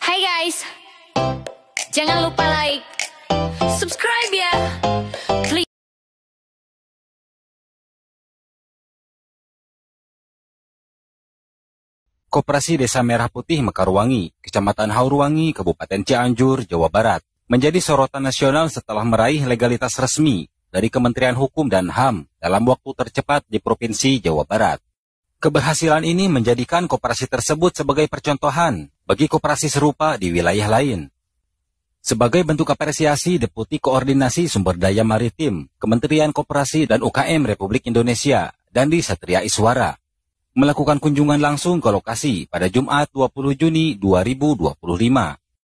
Hai guys, jangan lupa like, subscribe ya. Please. Koperasi Desa Merah Putih Mekarwangi, Kecamatan Haurwangi, Kabupaten Cianjur, Jawa Barat, menjadi sorotan nasional setelah meraih legalitas resmi dari Kementerian Hukum dan HAM dalam waktu tercepat di Provinsi Jawa Barat. Keberhasilan ini menjadikan koperasi tersebut sebagai percontohan bagi koperasi serupa di wilayah lain. Sebagai bentuk apresiasi, Deputi Koordinasi Sumber Daya Maritim, Kementerian Koperasi dan UKM Republik Indonesia, Dandi Satria Iswara, melakukan kunjungan langsung ke lokasi pada Jumat 20 Juni 2025.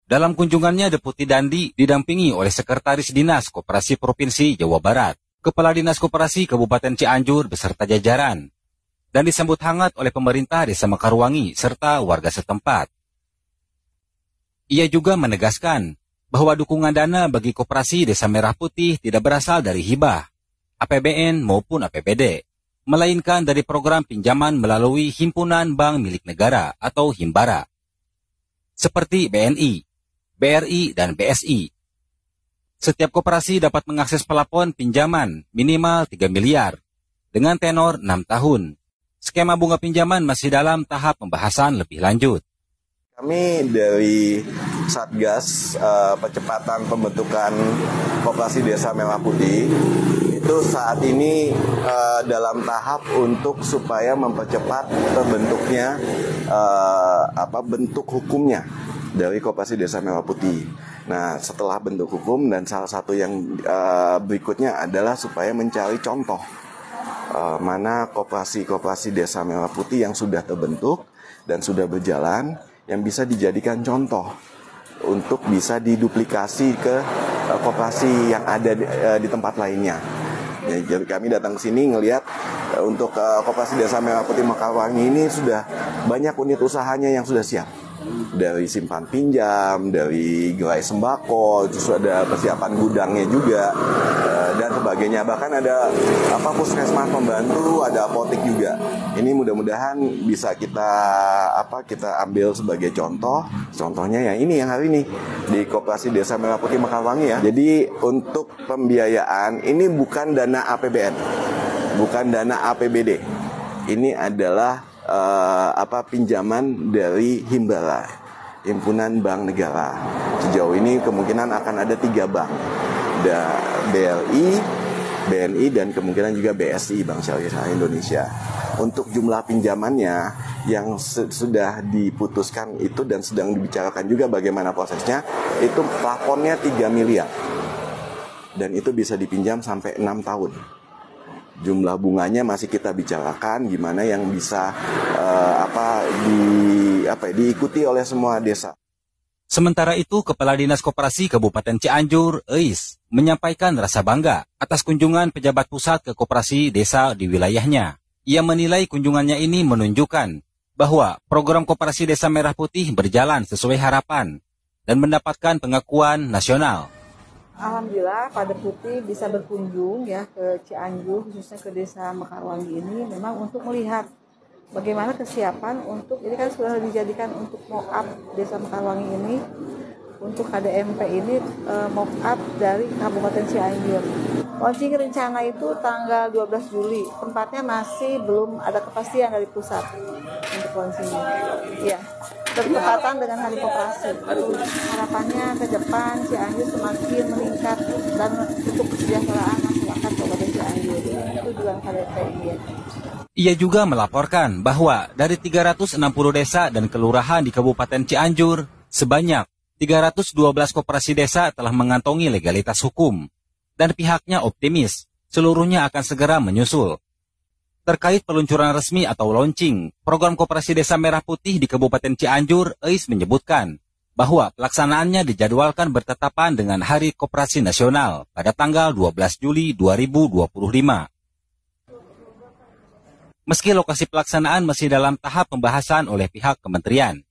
Dalam kunjungannya, Deputi Dandi didampingi oleh Sekretaris Dinas Koperasi Provinsi Jawa Barat, Kepala Dinas Koperasi Kabupaten Cianjur beserta jajaran, dan disambut hangat oleh pemerintah Desa Mekarwangi serta warga setempat. Ia juga menegaskan bahwa dukungan dana bagi koperasi Desa Merah Putih tidak berasal dari hibah, APBN maupun APBD, melainkan dari program pinjaman melalui Himpunan Bank Milik Negara atau Himbara, seperti BNI, BRI, dan BSI. Setiap koperasi dapat mengakses plafon pinjaman minimal 3 miliar dengan tenor 6 tahun. Skema bunga pinjaman masih dalam tahap pembahasan lebih lanjut. Kami dari Satgas Percepatan Pembentukan Koperasi Desa Merah Putih itu saat ini dalam tahap untuk supaya mempercepat terbentuknya bentuk hukumnya dari Koperasi Desa Merah Putih. Nah, setelah bentuk hukum dan salah satu yang berikutnya adalah supaya mencari contoh mana koperasi-koperasi Desa Merah Putih yang sudah terbentuk dan sudah berjalan, yang bisa dijadikan contoh untuk bisa diduplikasi ke koperasi yang ada di tempat lainnya. Jadi kami datang ke sini ngelihat untuk koperasi Desa Merah Putih Mekarwangi ini sudah banyak unit usahanya yang sudah siap. Dari simpan pinjam, dari gerai sembako, terus ada persiapan gudangnya juga, dan sebagainya. Bahkan ada puskesmas pembantu, ada apotek juga. Ini mudah-mudahan bisa kita ambil sebagai contoh. Contohnya yang ini, yang hari ini di Koperasi Desa Merah Putih Mekarwangi ya. Jadi untuk pembiayaan ini bukan dana APBN, bukan dana APBD. Ini adalah pinjaman dari Himbara, Himpunan Bank Negara. Sejauh ini kemungkinan akan ada 3 bank, ada BRI, BNI, dan kemungkinan juga BSI, Bank Syariah Indonesia. Untuk jumlah pinjamannya yang sudah diputuskan itu dan sedang dibicarakan juga bagaimana prosesnya, itu plafonnya 3 miliar. Dan itu bisa dipinjam sampai 6 tahun. Jumlah bunganya masih kita bicarakan gimana yang bisa diikuti oleh semua desa. Sementara itu, Kepala Dinas Koperasi Kabupaten Cianjur, Eis, menyampaikan rasa bangga atas kunjungan pejabat pusat ke koperasi desa di wilayahnya. Ia menilai kunjungannya ini menunjukkan bahwa program Koperasi Desa Merah Putih berjalan sesuai harapan dan mendapatkan pengakuan nasional. Alhamdulillah Pak Deputi bisa berkunjung ya ke Cianjur, khususnya ke Desa Mekarwangi ini memang untuk melihat bagaimana kesiapan untuk, ini kan sudah dijadikan untuk mock-up Desa Mekarwangi ini, untuk KDMP ini mock-up dari Kabupaten Cianjur. Launching rencana itu tanggal 12 Juli, tempatnya masih belum ada kepastian dari pusat untuk launchingnya. Ya, bertepatan dengan Hari Koperasi. Harapannya ke depan Cianjur semakin meningkat dan untuk kesejahteraan masyarakat Kabupaten Cianjur. Itu tujuan KDP ini. Ia juga melaporkan bahwa dari 360 desa dan kelurahan di Kabupaten Cianjur, sebanyak 312 koperasi desa telah mengantongi legalitas hukum, dan pihaknya optimis seluruhnya akan segera menyusul. Terkait peluncuran resmi atau launching program Koperasi Desa Merah Putih di Kabupaten Cianjur, Eis menyebutkan bahwa pelaksanaannya dijadwalkan bertetapan dengan Hari Koperasi Nasional pada tanggal 12 Juli 2025. Meski lokasi pelaksanaan masih dalam tahap pembahasan oleh pihak kementerian,